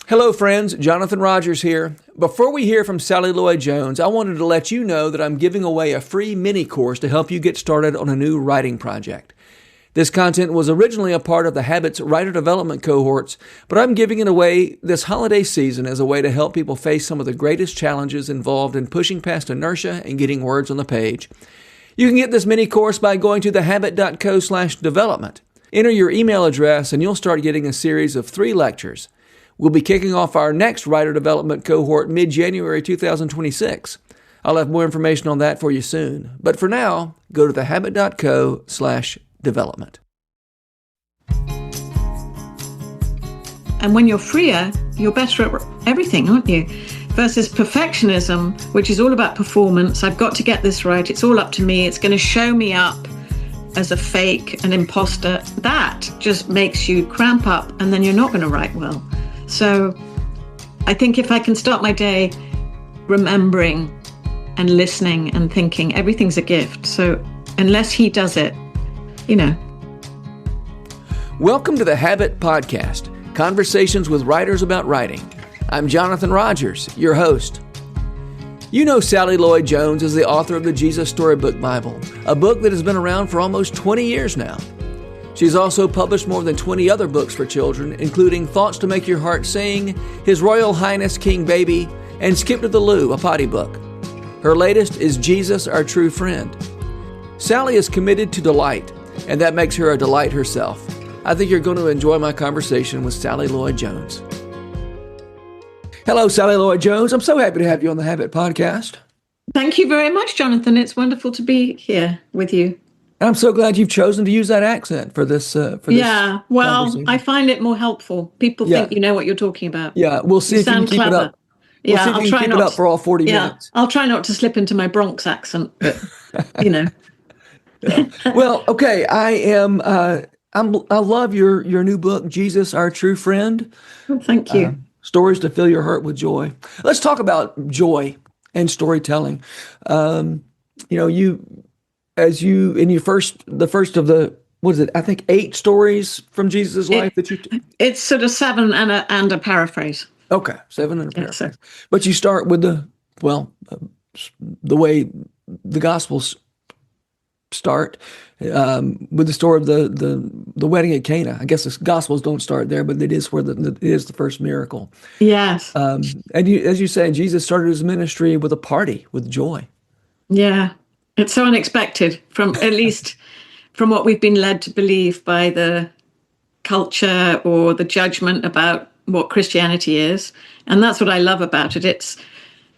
Hello friends, Jonathan Rogers here. Before we hear from Sally Lloyd-Jones, I wanted to let you know that I'm giving away a free mini course to help you get started on a new writing project. This content was originally a part of the Habits Writer Development cohorts, but I'm giving it away this holiday season as a way to help people face some of the greatest challenges involved in pushing past inertia and getting words on the page. You can get this mini course by going to thehabit.co/development. Enter your email address and you'll start getting a series of 3 lectures. We'll be kicking off our next writer development cohort mid-January 2026. I'll have more information on that for you soon. But for now, go to thehabit.co/development. And when you're freer, you're better at everything, aren't you? Versus perfectionism, which is all about performance. I've got to get this right. It's all up to me. It's going to show me up as a fake, an imposter. That just makes you cramp up and then you're not going to write well. So I think if I can start my day remembering and listening and thinking everything's a gift. So unless he does it, Welcome to the Habit Podcast, conversations with writers about writing. I'm Jonathan Rogers, your host. You know Sally Lloyd-Jones is the author of the Jesus Storybook Bible, a book that has been around for almost 20 years now. She's also published more than 20 other books for children, including Thoughts to Make Your Heart Sing, His Royal Highness King Baby, and Skip to the Loo, a potty book. Her latest is Jesus, Our True Friend. Sally is committed to delight, and that makes her a delight herself. I think you're going to enjoy my conversation with Sally Lloyd-Jones. Hello, Sally Lloyd-Jones. I'm so happy to have you on the Habit Podcast. Thank you very much, Jonathan. It's wonderful to be here with you. I'm so glad you've chosen to use that accent for this. Yeah, well, I find it more helpful. People think you know what you're talking about. Yeah, we'll see if you can keep it up. I'll try not to keep it up for all 40 minutes. I'll try not to slip into my Bronx accent, but Yeah. Well, okay, I love your new book, Jesus, Our True Friend. Well, thank you. Stories to fill your heart with joy. Let's talk about joy and storytelling. The first of the, what is it? I think 8 stories from Jesus' life that you. It's sort of 7 and a paraphrase. Okay, 7 and a paraphrase. So. But you start with the way the Gospels start with the story of the wedding at Cana. I guess the Gospels don't start there, but it is where it is the first miracle. Yes. As you say, Jesus started his ministry with a party, with joy. Yeah. It's so unexpected at least from what we've been led to believe by the culture or the judgment about what Christianity is. And that's what I love about it.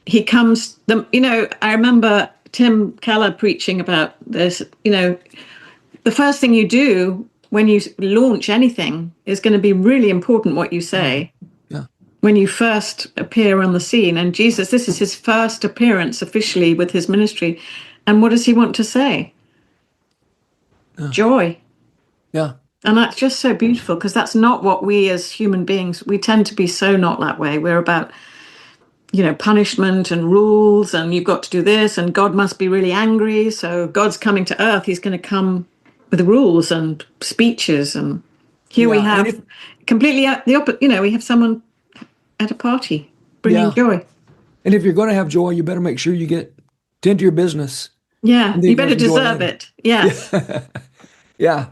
I remember Tim Keller preaching about this, the first thing you do when you launch anything is going to be really important what you say. Yeah. When you first appear on the scene. And Jesus, this is his first appearance officially with his ministry. And what does he want to say? Joy. Yeah. And that's just so beautiful because that's not what we as human beings, we tend to be so not that way. We're about, punishment and rules and you've got to do this and God must be really angry. So God's coming to earth. He's going to come with rules and speeches. And here we have completely the opposite. We have someone at a party bringing joy. And if you're going to have joy, you better make sure you tend to your business. Yeah, you better deserve it. Yes. Yeah.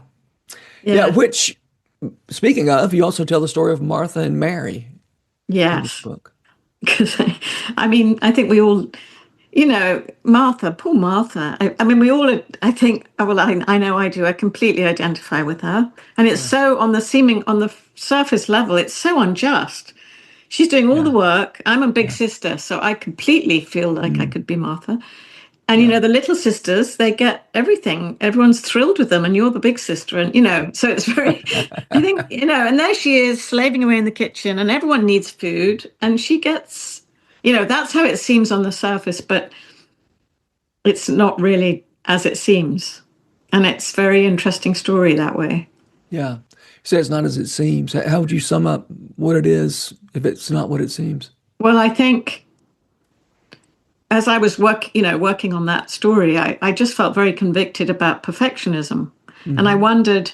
Which, speaking of, you also tell the story of Martha and Mary. Yes. In this book. Because, I think we all, Martha, poor Martha. We all, I think, I know I do. I completely identify with her. And it's so on the surface level, it's so unjust. She's doing all the work. I'm a big sister, so I completely feel like I could be Martha. And, the little sisters, they get everything. Everyone's thrilled with them, and you're the big sister. And, so it's very, I think, and there she is slaving away in the kitchen, and everyone needs food. And she gets, that's how it seems on the surface, but it's not really as it seems. And it's a very interesting story that way. Yeah. You say it's not as it seems. How would you sum up what it is if it's not what it seems? Well, I think as I was working on that story, I just felt very convicted about perfectionism. Mm-hmm. And I wondered,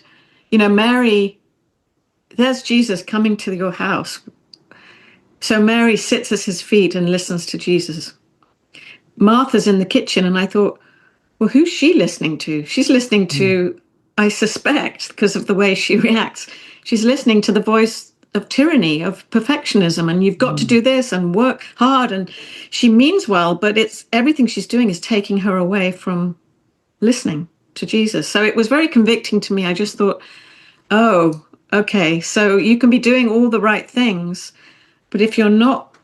Mary, there's Jesus coming to your house. So Mary sits at his feet and listens to Jesus. Martha's in the kitchen, and I thought, well, who's she listening to? She's listening to, I suspect, because of the way she reacts, she's listening to the voice of tyranny, of perfectionism, and you've got to do this and work hard. And she means well, but it's everything she's doing is taking her away from listening to Jesus. So it was very convicting to me. I just thought, oh, okay, so you can be doing all the right things, but if you're not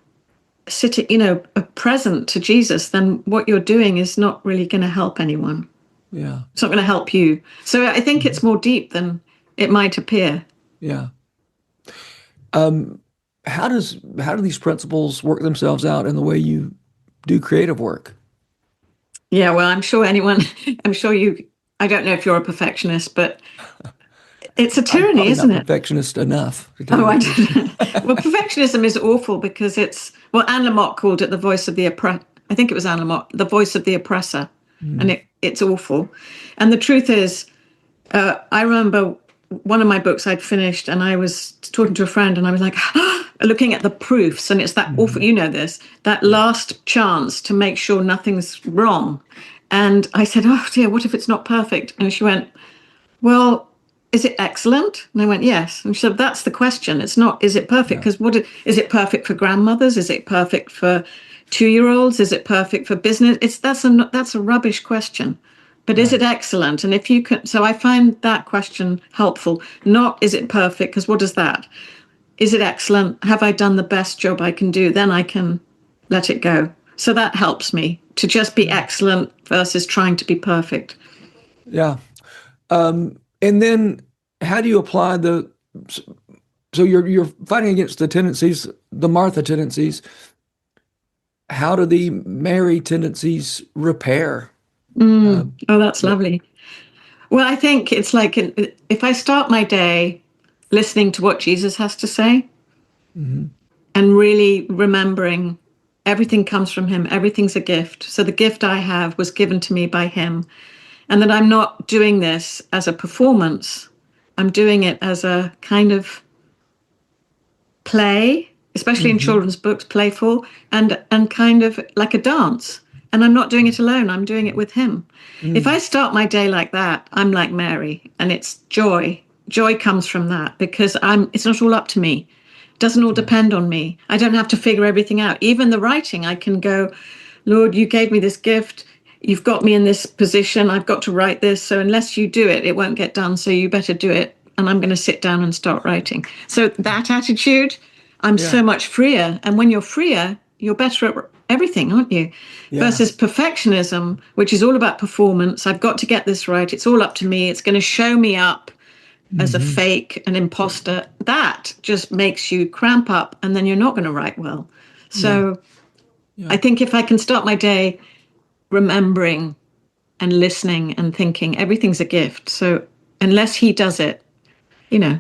sitting, present to Jesus, then what you're doing is not really going to help anyone. Yeah. It's not going to help you. So I think it's more deep than it might appear. Yeah. How do these principles work themselves out in the way you do creative work? Yeah, well, I'm sure you, I don't know if you're a perfectionist, but it's a I'm tyranny, probably isn't not it? perfectionist enough. Oh, I don't know. Well, perfectionism is awful because Anne Lamott called it the voice of the oppressor. I think it was Anne Lamott, the voice of the oppressor. And it's awful. And the truth is, I remember one of my books I'd finished and I was talking to a friend and I was like, looking at the proofs, and it's that awful, that last chance to make sure nothing's wrong. And I said, oh dear, what if it's not perfect? And she went, well, is it excellent? And I went, yes. And she said, that's the question. It's not, is it perfect? Because is it perfect for grandmothers? Is it perfect for 2-year-olds? Is it perfect for business? That's a rubbish question. But is it excellent? And if you can, so I find that question helpful. Not, is it perfect? Because what is that? Is it excellent? Have I done the best job I can do? Then I can let it go. So that helps me to just be excellent versus trying to be perfect. Yeah. And then how do you apply so you're fighting against the tendencies, the Martha tendencies. How do the Mary tendencies repair? Oh, that's lovely. Well, I think it's like if I start my day listening to what Jesus has to say and really remembering everything comes from him, everything's a gift. So the gift I have was given to me by him. And that I'm not doing this as a performance, I'm doing it as a kind of play, especially in children's books, playful, and kind of like a dance. And I'm not doing it alone, I'm doing it with him. If I start my day like that, I'm like Mary, and it's joy. Joy comes from that because it's not all up to me. It doesn't all depend on me. I don't have to figure everything out. Even the writing, I can go, Lord, you gave me this gift. You've got me in this position. I've got to write this. So unless you do it, it won't get done. So you better do it. And I'm going to sit down and start writing. So that attitude, I'm so much freer. And when you're freer, you're better at everything, aren't you? Yeah. Versus perfectionism, which is all about performance. I've got to get this right. It's all up to me. It's going to show me up as a fake, an imposter. That just makes you cramp up and then you're not going to write well. So I think if I can start my day remembering and listening and thinking everything's a gift. So unless he does it, Yeah.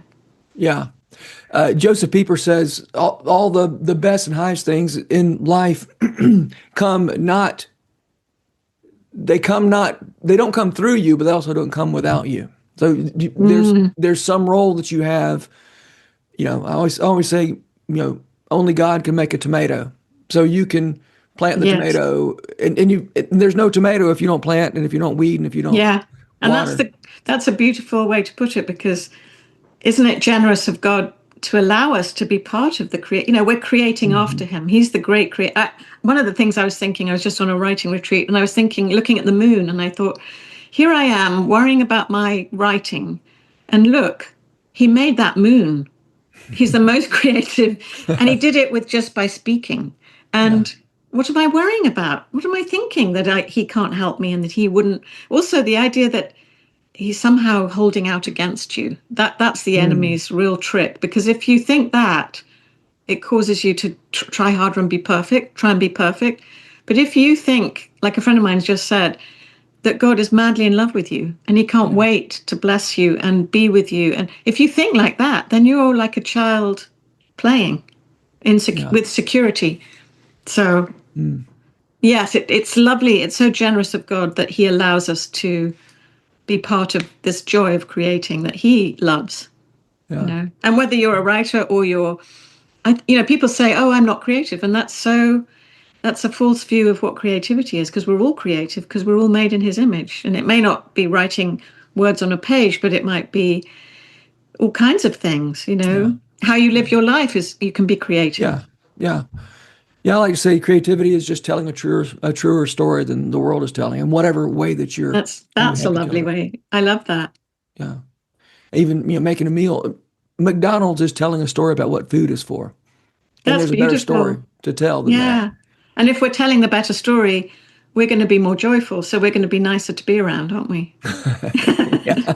Joseph Pieper says all the best and highest things in life they don't come through you, but they also don't come without you. So there's some role that you have. I always say, only God can make a tomato. So you can plant the tomato, and there's no tomato if you don't plant, and if you don't weed, and if you don't and water. that's a beautiful way to put it, because isn't it generous of God to allow us to be part of the create? We're creating after him. He's the great creator. One of the things I was thinking, I was just on a writing retreat, and I was looking at the moon, and I thought, here I am worrying about my writing, and look, he made that moon. He's the most creative, and he did it with just by speaking. And what am I worrying about? What am I thinking that he can't help me and that he wouldn't? Also, the idea that he's somehow holding out against you, that's the enemy's real trick. Because if you think that, it causes you to try harder and try and be perfect. But if you think, like a friend of mine just said, that God is madly in love with you and he can't wait to bless you and be with you. And if you think like that, then you're like a child playing with security. So, yes, it's lovely. It's so generous of God that he allows us to be part of this joy of creating that he loves. And whether you're a writer or you're people say, "Oh, I'm not creative," and that's a false view of what creativity is, because we're all creative because we're all made in His image, and it may not be writing words on a page, but it might be all kinds of things. Yeah. How you live your life is you can be creative. Yeah. Yeah. Yeah. I like to say creativity is just telling a truer story than the world is telling, in whatever way that you That's a have to tell lovely it. way. I love that. Yeah. Even making a meal. McDonald's is telling a story about what food is for, and That's there's a better story beautiful. to tell than that. Yeah. And if we're telling the better story, we're going to be more joyful. So we're going to be nicer to be around, aren't we? Yeah.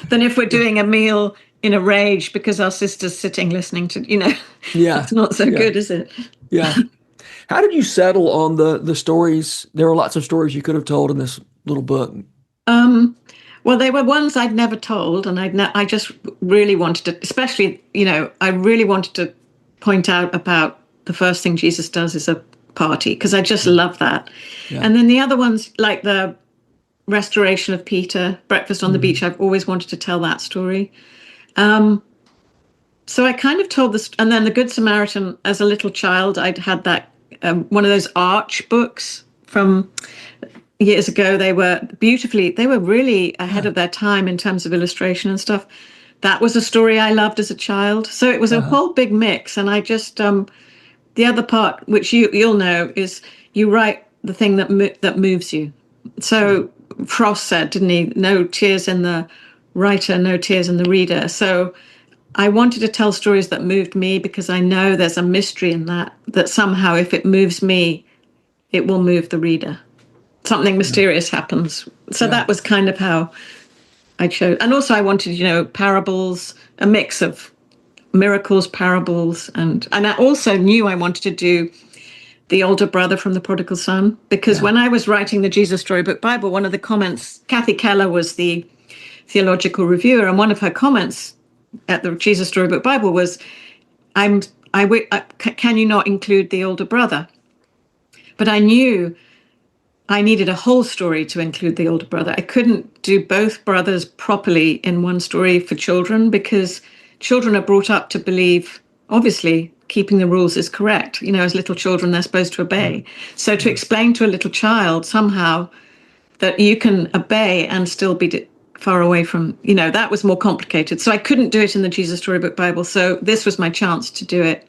Than if we're doing a meal in a rage because our sister's sitting listening to, Yeah. that's not so Yeah. good, is it? Yeah. How did you settle on the stories? There were lots of stories you could have told in this little book. Um, well, they were ones I'd never told, and I just really wanted to, especially, I really wanted to point out about the first thing Jesus does is a party, because I just love that. Yeah. And then the other ones, like the restoration of Peter, Breakfast on the Beach, Mhm. I've always wanted to tell that story. Um, so I kind of told this, and then the Good Samaritan, as a little child, I'd had that one of those Arch books from years ago. They were really ahead Yeah. of their time in terms of illustration and stuff. That was a story I loved as a child. So it was a Uh-huh. whole big mix. And I just, the other part, which you'll know, is you write the thing that moves you. Yeah. So Frost said, didn't he? No tears in the writer, no tears in the reader. So I wanted to tell stories that moved me, because I know there's a mystery in that somehow if it moves me, it will move the reader. Something Yeah. mysterious happens. So Yeah. that was kind of how I chose. And also I wanted, parables, a mix of miracles, parables, and I also knew I wanted to do the older brother from the prodigal son, because Yeah. when I was writing the Jesus Storybook Bible, one of the comments, Kathy Keller was the theological reviewer, and one of her comments at the Jesus Storybook Bible was, "I'm can you not include the older brother?" But I knew I needed a whole story to include the older brother. I couldn't do both brothers properly in one story for children, because children are brought up to believe, obviously, keeping the rules is correct. As little children, they're supposed to Yeah. obey. So to Yeah. explain to a little child somehow that you can obey and still be far away from, that was more complicated. So I couldn't do it in the Jesus Storybook Bible. So this was my chance to do it.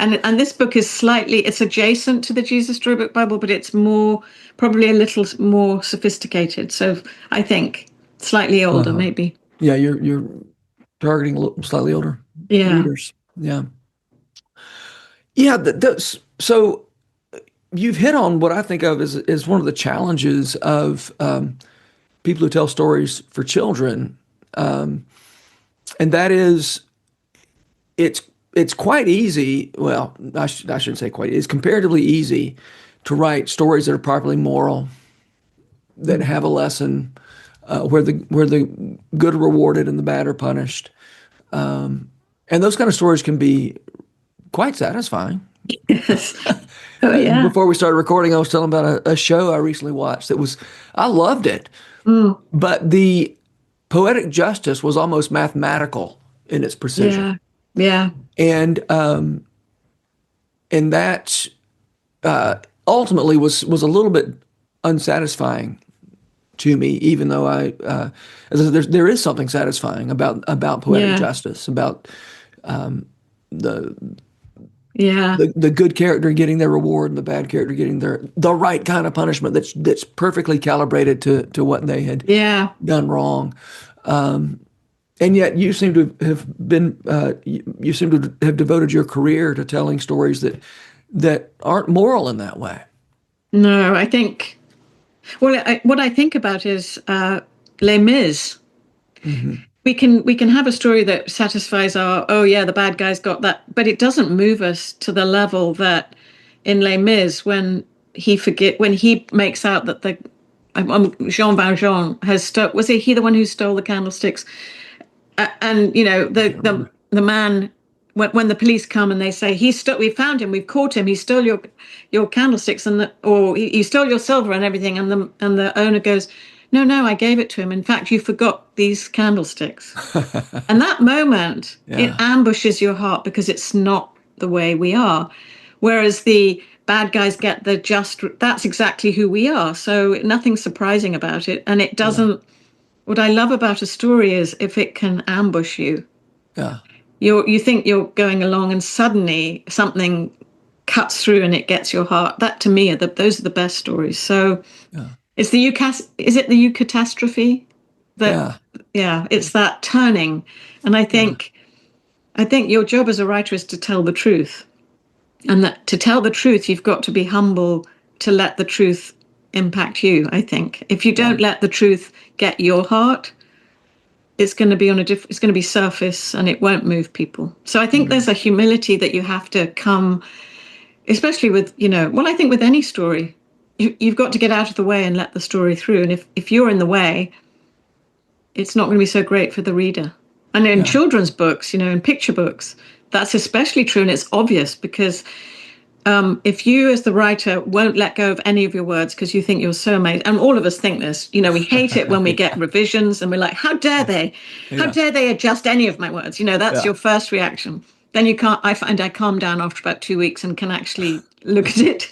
And this book is it's adjacent to the Jesus Storybook Bible, but it's probably a little more sophisticated. So I think slightly older, Uh-huh. maybe. Yeah. You're targeting slightly older Yeah. readers. Yeah. Yeah. So you've hit on what I think of as one of the challenges of people who tell stories for children, and that is it's it's quite easy. Well, I shouldn't say quite. It's comparatively easy to write stories that are properly moral, that have a lesson, where the good are rewarded and the bad are punished, and those kind of stories can be quite satisfying. Yes. Oh, yeah. Before we started recording, I was telling about a show I recently watched I loved it, Mm, but the poetic justice was almost mathematical in its precision, yeah. Yeah. and that ultimately was a little bit unsatisfying to me. Even though there is something satisfying about poetic Yeah. justice, about the Yeah. the good character getting their reward and the bad character getting the right kind of punishment that's perfectly calibrated to what they had Yeah. done wrong. And yet you seem to have you seem to have devoted your career to telling stories that aren't moral in that way. No, I think, well, what I think about is Les Mis. Hmm. We can have a story that satisfies our, oh yeah, the bad guy's got that, but it doesn't move us to the level that in Les Mis, when he makes out that the Jean Valjean was he the one who stole the candlesticks? And I can't remember. the man, when the police come and they say we found him, we've caught him, he stole your candlesticks, or he stole your silver and everything, and the owner goes, no, I gave it to him. In fact, you forgot these candlesticks. And that moment, it Yeah. ambushes your heart because it's not the way we are. Whereas the bad guys get the just, that's exactly who we are. So nothing surprising about it. And it Yeah. doesn't, what I love about a story is if it can ambush you. Yeah. You think you're going along and suddenly something cuts through and it gets your heart. That to me those are the best stories. So Yeah. is it the eucatastrophe? That Yeah. yeah, it's that turning. And Yeah. I think your job as a writer is to tell the truth. And that to tell the truth, you've got to be humble to let the truth impact you, I think. If you Yeah. don't let the truth get your heart, it's going to be it's going to be surface and it won't move people. So I think Mm. there's a humility that you have to come, especially with, well, I think with any story, you've got to get out of the way and let the story through. And if you're in the way, it's not going to be so great for the reader. And in Yeah. children's books, in picture books, that's especially true. And it's obvious because if you, as the writer, won't let go of any of your words because you think you're so amazing, and all of us think this, we hate it when we get Yeah. revisions and we're like, how dare they? How Yeah. dare they adjust any of my words? That's Yeah. your first reaction. Then you can't, I find I calm down after about 2 weeks and can actually look at it.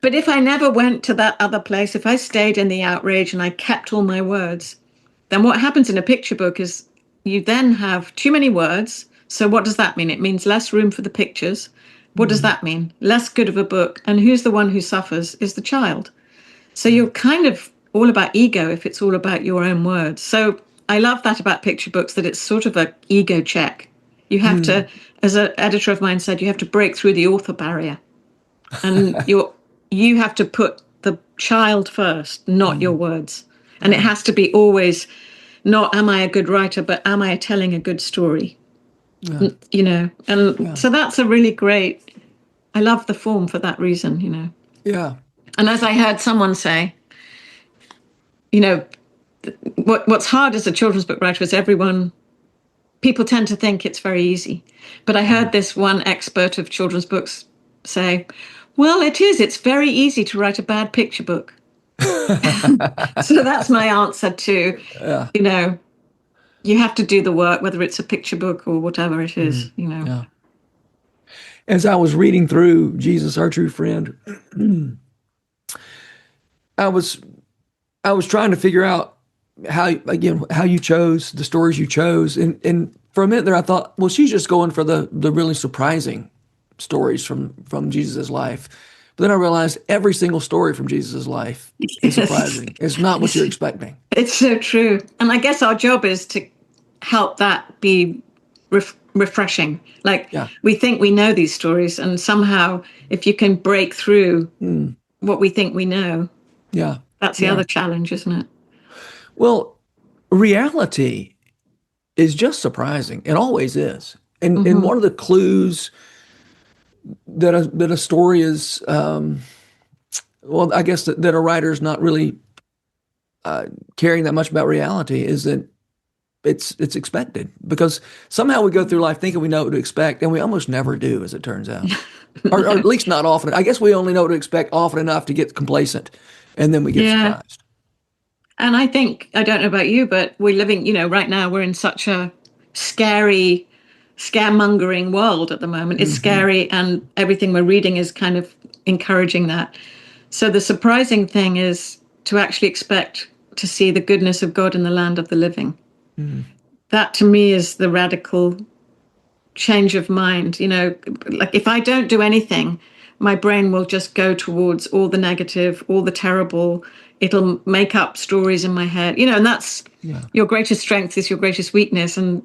But if I never went to that other place, if I stayed in the outrage and I kept all my words, then what happens in a picture book is you then have too many words. So what does that mean? It means less room for the pictures. What does Mm. that mean? Less good of a book. And who's the one who suffers is the child. So you're kind of all about ego if it's all about your own words. So I love that about picture books, that it's sort of an ego check. You have Mm. to, as an editor of mine said, you have to break through the author barrier. And you have to put the child first, not your Mm. words. And it Yeah. has to be always not am I a good writer, but am I telling a good story? Yeah. And Yeah. so that's a really great, I love the form for that reason. Yeah. And as I heard someone say, you know, what's hard as a children's book writer is people tend to think it's very easy. But I heard this one expert of children's books say, well, it's very easy to write a bad picture book. So that's my answer to, Yeah. you know, you have to do the work, whether it's a picture book or whatever it is. Mm. Yeah. As I was reading through Jesus, Our True Friend, I was I was trying to figure out how you chose the stories you chose, and for a minute there I thought, well, she's just going for the really surprising stories from Jesus' life. But then I realized every single story from Jesus' life is Yes, surprising. It's not what you're expecting. it's so true. And I guess our job is to help that be refreshing. Like Yeah. we think we know these stories, and somehow if you can break through Mm. what we think we know, Yeah. that's the Yeah. other challenge, isn't it? Well, reality is just surprising. It always is. And Mm-hmm. one of the clues that a story is, well, I guess that a writer is not really caring that much about reality is that it's expected, because somehow we go through life thinking we know what to expect, and we almost never do, as it turns out, or at least not often. I guess we only know what to expect often enough to get complacent, and then we get Yeah. surprised. And I think, I don't know about you, but we're living, right now we're in such a scary, scaremongering world at the moment. It's Hmm. scary, and everything we're reading is kind of encouraging that. So the surprising thing is to actually expect to see the goodness of God in the land of the living. Hmm. That to me is the radical change of mind. Like if I don't do anything, my brain will just go towards all the negative, all the terrible. It'll make up stories in my head, and that's Yeah. your greatest strength is your greatest weakness. And,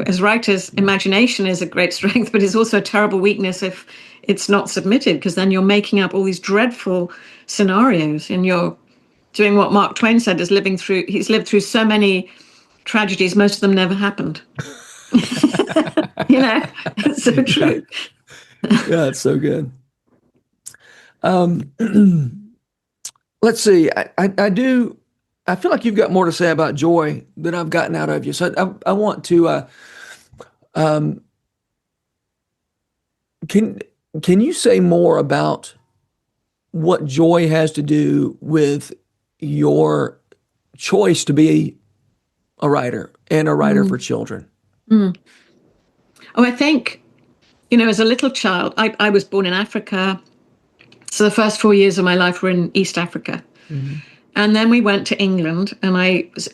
as writers, Yeah. imagination is a great strength, but it's also a terrible weakness if it's not submitted, because then you're making up all these dreadful scenarios and you're doing what Mark Twain said is he's lived through so many tragedies, most of them never happened. It's so Yeah. true. Yeah. It's so good. Um, let's see. I do. I feel like you've got more to say about joy than I've gotten out of you. So I want to. Um, can can you say more about what joy has to do with your choice to be a writer and a writer for children? Oh, I think, as a little child, I was born in Africa. So the first 4 years of my life were in East Africa. And then we went to England, and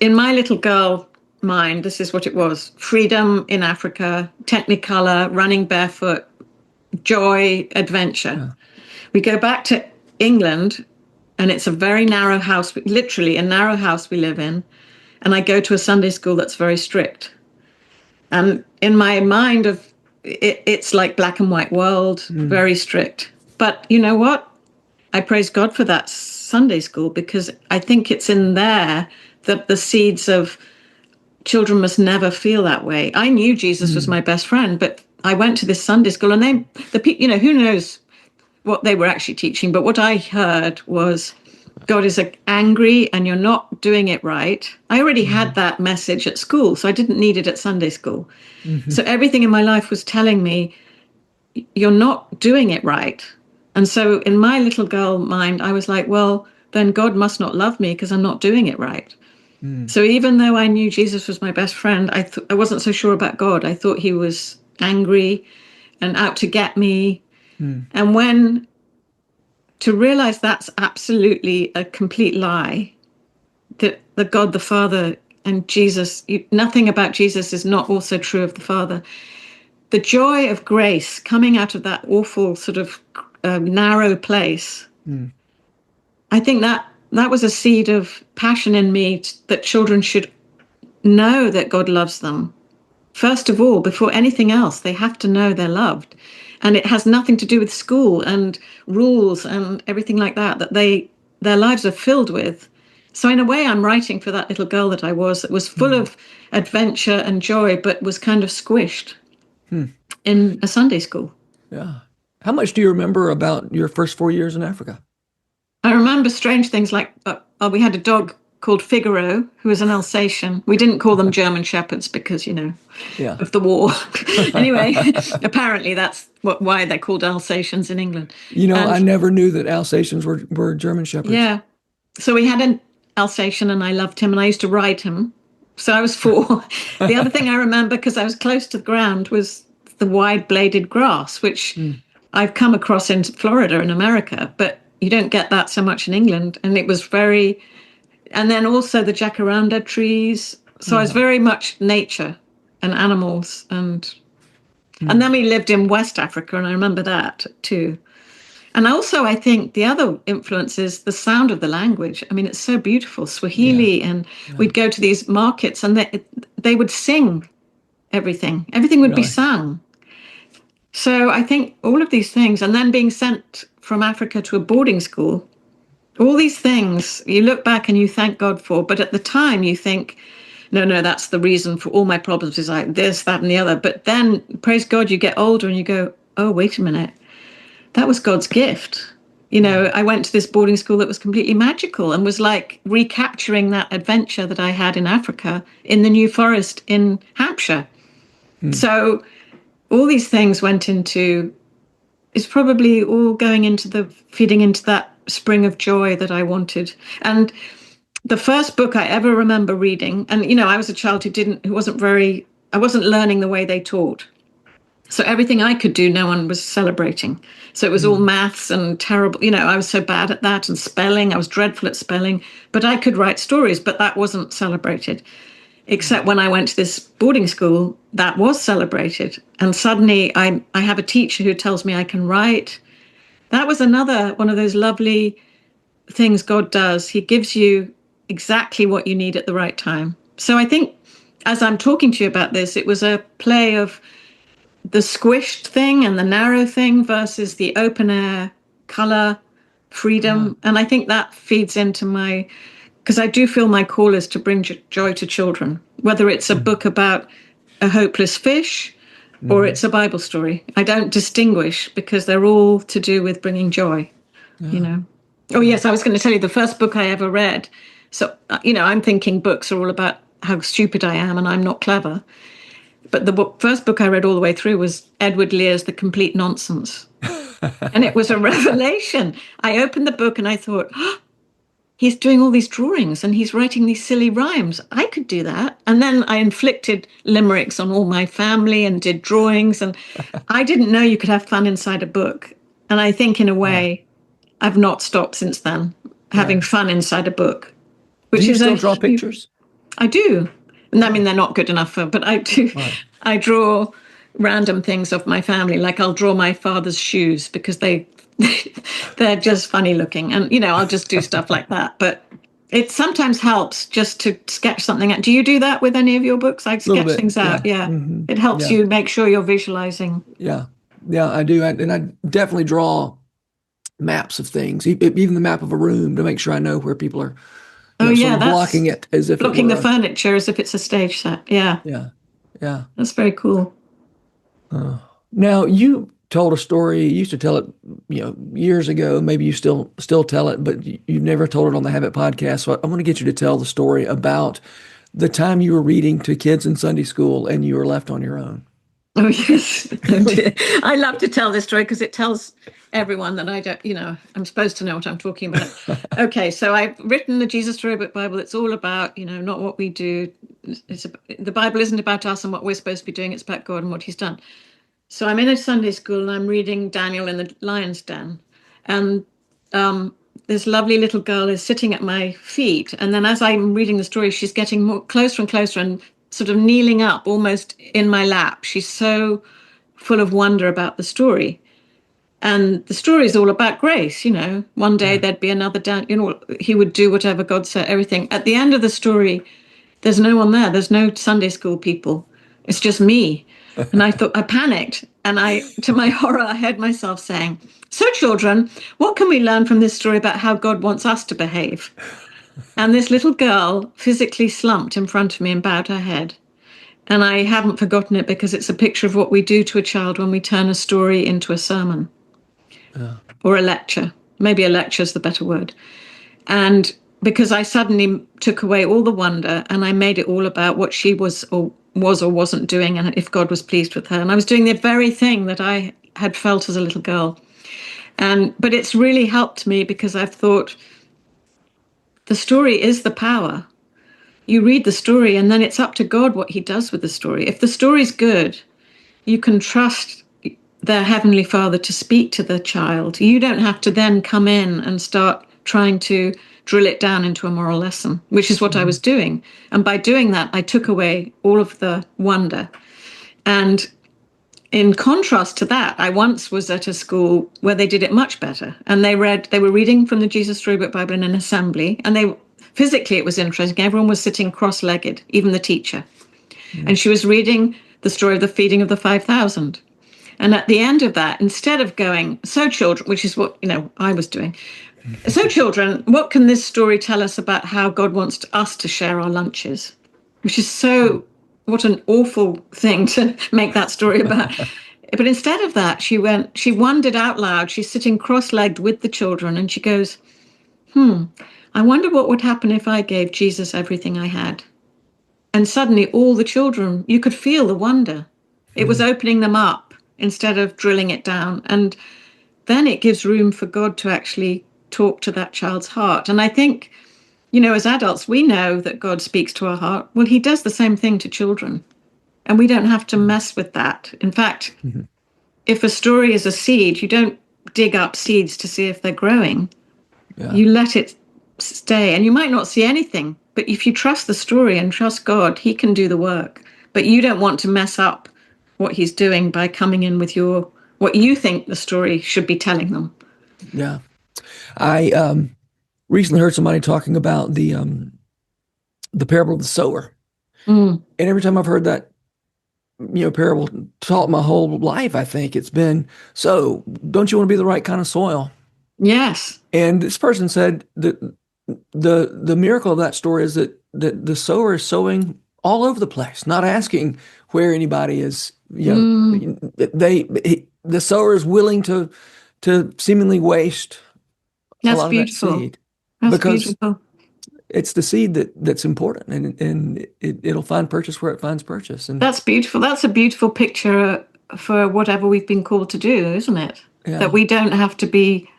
in my little girl mind, this is what it was: freedom in Africa, Technicolor, running barefoot, joy, adventure. We go back to England, and it's a very narrow house, literally a narrow house we live in. And I go to a Sunday school that's very strict. And in my mind it's like black and white world, very strict. But you know what? I praise God for that Sunday school, because I think it's in there that the seeds of children must never feel that way. I knew Jesus was my best friend, but I went to this Sunday school, and who knows what they were actually teaching, but what I heard was God is angry and you're not doing it right. I already had that message at school, so I didn't need it at Sunday school. So everything in my life was telling me, you're not doing it right. And so in my little girl mind, I was like, well, then God must not love me because I'm not doing it right. So even though I knew Jesus was my best friend, I wasn't so sure about God. I thought he was angry and out to get me. And to realize that's absolutely a complete lie, that the God the Father and Jesus, nothing about Jesus is not also true of the Father. The joy of grace coming out of that awful sort of narrow place, I think that was a seed of passion in me, that children should know that God loves them. First of all, before anything else, they have to know they're loved. And it has nothing to do with school and rules and everything like that their lives are filled with. So in a way, I'm writing for that little girl that was full of adventure and joy, but was kind of squished in a Sunday school. Yeah. How much do you remember about your first 4 years in Africa? I remember strange things like we had a dog called Figaro, who was an Alsatian. We didn't call them German Shepherds because, of the war. Anyway, apparently that's why they're called Alsatians in England. I never knew that Alsatians were German Shepherds. Yeah. So we had an Alsatian, and I loved him, and I used to ride him. So I was 4. The other thing I remember, because I was close to the ground, was the wide-bladed grass, which I've come across in Florida in America, but you don't get that so much in England. And it was very... And then also the jacaranda trees. So I was very much nature and animals. And then we lived in West Africa, and I remember that too. And also, I think the other influence is the sound of the language. I mean, it's so beautiful, Swahili. And we'd go to these markets, and they would sing everything. Everything would be sung. So I think all of these things, and then being sent from Africa to a boarding school, all these things you look back and you thank God for, but at the time you think, no, that's the reason for all my problems, is like this, that, and the other. But then, praise God, you get older and you go, oh, wait a minute, that was God's gift. I went to this boarding school that was completely magical and was like recapturing that adventure that I had in Africa in the New Forest in Hampshire. So all these things went into, it's probably all going into feeding into that spring of joy that I wanted. And the first book I ever remember reading, and I was a child I wasn't learning the way they taught. So everything I could do, no one was celebrating. So it was all maths and terrible, I was so bad at that, and spelling, I was dreadful at spelling, but I could write stories, but that wasn't celebrated. Except when I went to this boarding school, that was celebrated. And suddenly I have a teacher who tells me I can write. That was another one of those lovely things God does. He gives you exactly what you need at the right time. So I think as I'm talking to you about this, it was a play of the squished thing and the narrow thing versus the open air, color, freedom. And I think that feeds into because I do feel my call is to bring joy to children, whether it's a book about a hopeless fish or it's a Bible story. I don't distinguish, because they're all to do with bringing joy, Oh, yes, I was going to tell you the first book I ever read. So, I'm thinking books are all about how stupid I am and I'm not clever. But the first book I read all the way through was Edward Lear's The Complete Nonsense. And it was a revelation. I opened the book and I thought, he's doing all these drawings and he's writing these silly rhymes. I could do that. And then I inflicted limericks on all my family and did drawings. And I didn't know you could have fun inside a book. And I think in a Yeah. way, I've not stopped since then, having Yeah. fun inside a book, Do which you is still draw pictures? I do. And I mean, they're not good enough for, but I do. Right. I draw random things of my family. Like I'll draw my father's shoes because they're just funny looking. And, I'll just do stuff like that. But it sometimes helps just to sketch something out. Do you do that with any of your books? I A little sketch bit. things out. Yeah. Yeah. Hmm. It helps Yeah. you make sure you're visualizing. Yeah. Yeah, I do. And I definitely draw maps of things, even the map of a room to make sure I know where people are, Oh, sort yeah. of That's blocking it as if it blocking were the furniture as if it's a stage set. Yeah. yeah. Yeah. That's very cool. Now you told a story, you used to tell it, years ago, maybe you still tell it, but you've never told it on the Habit podcast. So I want to get you to tell the story about the time you were reading to kids in Sunday school and you were left on your own. Oh, yes. Oh, dear. I love to tell this story because it tells everyone that I don't, I'm supposed to know what I'm talking about. Okay, so I've written the Jesus Storybook Bible. It's all about, not what we do. The Bible isn't about us and what we're supposed to be doing. It's about God and what he's done. So I'm in a Sunday school and I'm reading Daniel in the lion's den. And this lovely little girl is sitting at my feet. And then as I'm reading the story, she's getting more closer and closer and sort of kneeling up almost in my lap. She's so full of wonder about the story. And the story is all about grace. One day there'd be another Dan, he would do whatever God said, everything. At the end of the story, there's no one there. There's no Sunday school people. It's just me. And I panicked. And to my horror, I heard myself saying, "So children, what can we learn from this story about how God wants us to behave?" And this little girl physically slumped in front of me and bowed her head. And I haven't forgotten it because it's a picture of what we do to a child when we turn a story into a sermon or a lecture. Maybe a lecture is the better word. And because I suddenly took away all the wonder and I made it all about what she was or wasn't doing and if God was pleased with her. And I was doing the very thing that I had felt as a little girl. But it's really helped me because I've thought the story is the power. You read the story and then it's up to God what he does with the story. If the story's good, you can trust their Heavenly Father to speak to the child. You don't have to then come in and start trying to drill it down into a moral lesson, which is what I was doing. And by doing that, I took away all of the wonder. And in contrast to that, I once was at a school where they did it much better. And they were reading from the Jesus Storybook Bible in an assembly. And physically, it was interesting. Everyone was sitting cross-legged, even the teacher. And she was reading the story of the feeding of the 5,000. And at the end of that, instead of going, "So children," which is what, I was doing. "So children, what can this story tell us about how God wants us to share our lunches?" Which is what an awful thing to make that story about. But instead of that, she wondered out loud. She's sitting cross-legged with the children and she goes, "I wonder what would happen if I gave Jesus everything I had." And suddenly all the children, you could feel the wonder. It was opening them up instead of drilling it down. And then it gives room for God to actually talk to that child's heart. And I think, as adults, we know that God speaks to our heart. Well, he does the same thing to children. And we don't have to mess with that. In fact, if a story is a seed, you don't dig up seeds to see if they're growing. Yeah. You let it stay. And you might not see anything. But if you trust the story and trust God, he can do the work. But you don't want to mess up what he's doing by coming in with what you think the story should be telling them. Yeah. I recently heard somebody talking about the parable of the sower. And every time I've heard that, parable taught my whole life, I think it's been, so don't you want to be the right kind of soil? Yes. And this person said that the miracle of that story is that the sower is sowing all over the place, not asking where anybody is. The sower is willing to seemingly waste a lot beautiful. of that seed. That's because beautiful. It's the seed that's important, and it'll find purchase where it finds purchase. And that's beautiful. That's a beautiful picture for whatever we've been called to do, isn't it? Yeah. That we don't have to be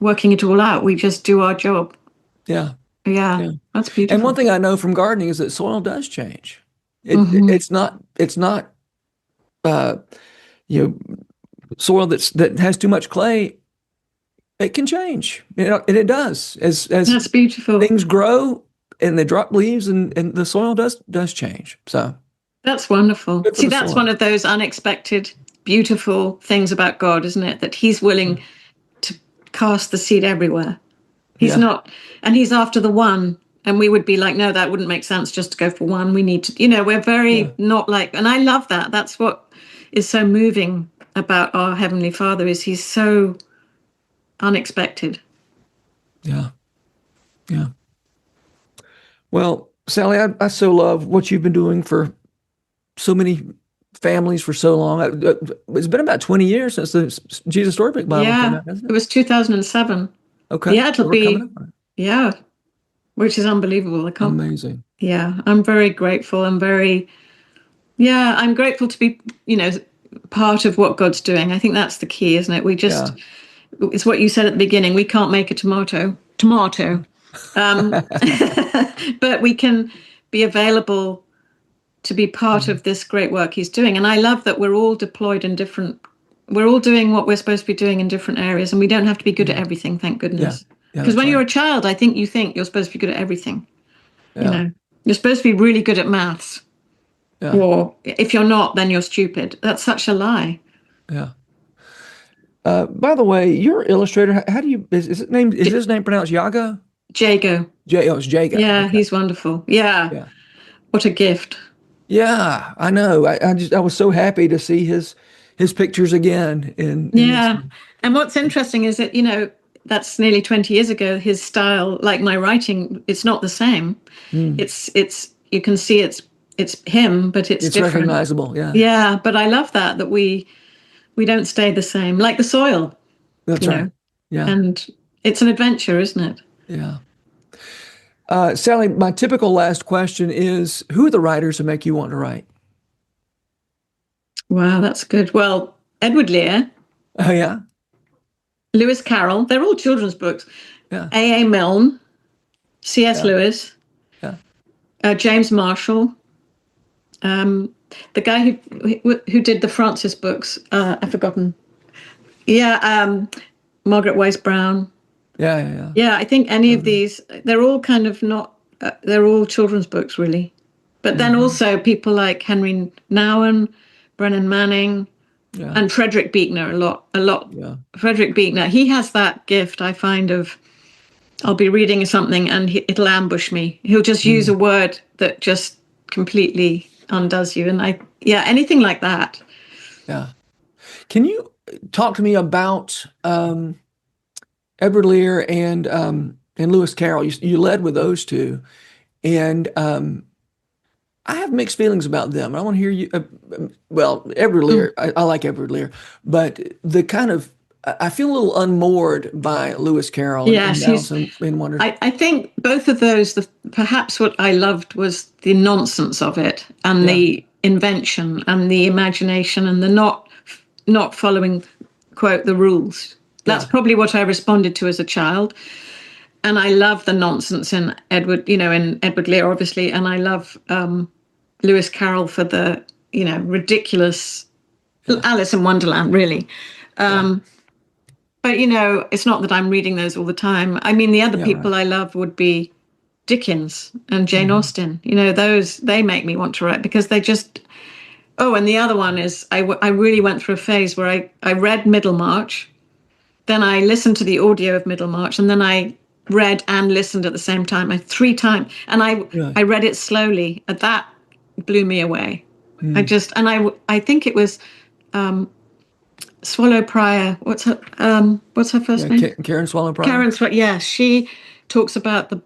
working it all out. We just do our job. Yeah. Yeah, Yeah. that's And one beautiful. thing I know from gardening is that soil does change. Hmm. It's not uh, you know soil that has too much clay. It can change, and it does as That's beautiful. things grow and they drop leaves, and the soil does change. So That's wonderful. good for See, the that's one soil. of those unexpected, beautiful things about God, isn't it? That He's willing to cast the seed everywhere. He's Yeah, not, and He's after the one. And we would be like, no, that wouldn't make sense just to go for one. We need to, we're yeah, very not like, and I love that. That's what is so moving about our Heavenly Father is He's so unexpected. yeah, yeah. Well, Sally, I so love what you've been doing for so many families for so long. It's been about 20 years since the Jesus Storybook Bible came Yeah, out, hasn't it it? was 2007. Okay, Yeah, it'll so we're coming be, up on it. yeah, which is unbelievable. I can't, Amazing. yeah, I'm very grateful. Yeah, I'm grateful to be, part of what God's doing. I think that's the key, isn't it? Yeah. It's what you said at the beginning. We can't make a tomato, um, but we can be available to be part Mhm. of this great work He's doing. And I love that we're all deployed we're all doing what we're supposed to be doing in different areas, and we don't have to be good at Yeah. everything, thank Yeah. goodness. Yeah, Because that's when you're right. a child, I think you think you're supposed to be good at everything. You Yeah. know, you're supposed to be really good at maths. Yeah. Or if you're not, then you're stupid. That's such a lie. Yeah. By the way, your illustrator, how do you is J- his name pronounced Yago? Jago. Oh, it's Jago. Yeah, Okay. he's wonderful. Yeah, Yeah. what a gift. Yeah, I know. I was so happy to see his pictures again in this Yeah. one. And what's interesting is that, that's nearly 20 years ago. His style, like my writing, it's not the same. Mm. You can see it's him, but it's It's different. recognizable. Yeah. Yeah, but I love that we don't stay the same, like the soil, That's you right. know, Yeah. and it's an adventure, isn't it? Yeah. Sally, my typical last question is, who are the writers who make you want to write? Wow, that's good. Well, Edward Lear, Oh yeah. Lewis Carroll, they're all children's books. Yeah. A. A. Milne, C.S. Yeah. Lewis, Yeah. James Marshall, the guy who did the Francis books. I've forgotten. Yeah, Margaret Wise Brown. Yeah. Yeah. Yeah. Yeah, I think any of Totally. these, they're all kind of not. They're all children's books, really. But then Hmm. also people like Henry Nouwen, Brennan Manning, Yeah. and Frederick Buechner. A lot. Yeah. Frederick Buechner. He has that gift, I find, of I'll be reading something and it'll ambush me. He'll just use a Mm. word that just completely undoes you. And yeah, anything like that. Yeah. Can you talk to me about Edward Lear and Lewis Carroll? You led with those two, and I have mixed feelings about them. I want to hear you. Well, Edward Mm. Lear, I like Edward Lear, but the kind of I feel a little unmoored by Lewis Carroll and Yes, Alice in Wonderland. I think both of those, perhaps what I loved was the nonsense of it and Yeah, the invention and the imagination and the not following, quote, the rules. That's yeah, probably what I responded to as a child. And I love the nonsense in in Edward Lear, obviously. And I love Lewis Carroll for the, ridiculous yeah, Alice in Wonderland, really. yeah, But, it's not that I'm reading those all the time. I mean, the other yeah. Right. people I love would be Dickens and Jane Hmm. Austen. Those, they make me want to write because they just. Oh, and the other one is I really went through a phase where I read Middlemarch, then I listened to the audio of Middlemarch, and then I read and listened at the same time. 3 times. And I Really. read it slowly. And that blew me away. Hmm. I think it was Swallow Prior. What's her first Yeah, name? Karen Swallow Prior. Karen. Yeah, she talks about the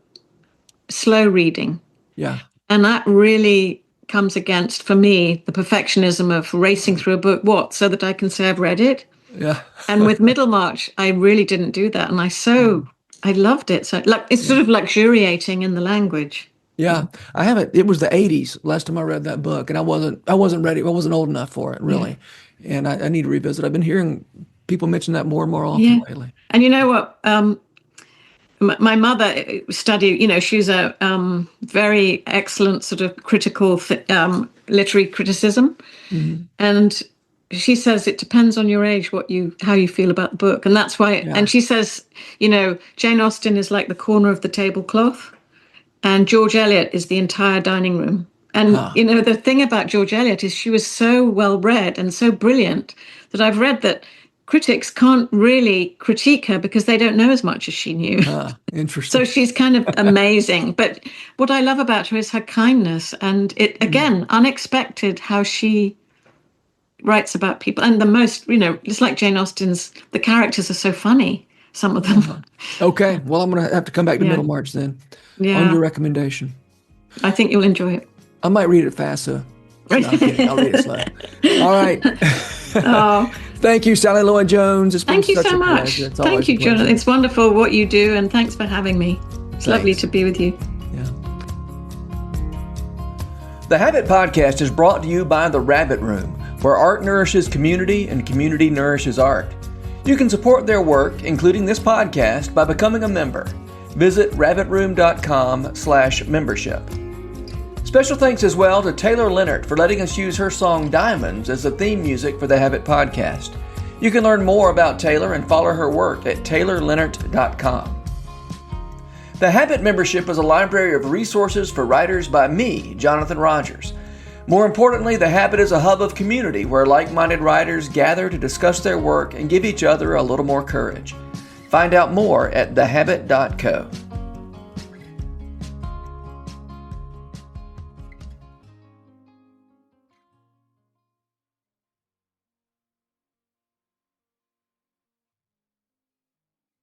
slow reading, Yeah, and that really comes against, for me, the perfectionism of racing through a book. So that I can say I've read it. yeah, And with Middlemarch, I really didn't do that, and Mm. I loved it. So like it's Yeah. sort of luxuriating in the language. Yeah, I haven't. It was the '80s last time I read that book, and I wasn't ready. I wasn't old enough for it, Yeah, really. And I need to revisit. I've been hearing people mention that more and more often yeah. lately. And you know what? my mother studied, she's a very excellent sort of critical literary criticism. And she says it depends on your age how you feel about the book. And that's why, and she says, Jane Austen is like the corner of the tablecloth, and George Eliot is the entire dining room. And, the thing about George Eliot is she was so well read and so brilliant that I've read that critics can't really critique her because they don't know as much as she knew. Interesting. So she's kind of amazing. But what I love about her is her kindness. And it, again, unexpected how she writes about people. And the most, it's like Jane Austen's, the characters are so funny, some of them. Okay. Well, I'm going to have to come back to Middlemarch then on your recommendation. I think you'll enjoy it. I might read it fast, so no, I'm kidding. I'll read it slow. All right. Thank you, Sally Lloyd-Jones. Thank you so much. Thank you, Jonathan. It's wonderful what you do, and thanks for having me. It's lovely to be with you. Yeah. The Habit Podcast is brought to you by The Rabbit Room, where art nourishes community and community nourishes art. You can support their work, including this podcast, by becoming a member. Visit rabbitroom.com/membership. Special thanks as well to Taylor Leonard for letting us use her song Diamonds as the theme music for the Habit Podcast. You can learn more about Taylor and follow her work at taylorleonard.com. The Habit membership is a library of resources for writers by me, Jonathan Rogers. More importantly, The Habit is a hub of community where like-minded writers gather to discuss their work and give each other a little more courage. Find out more at thehabit.co.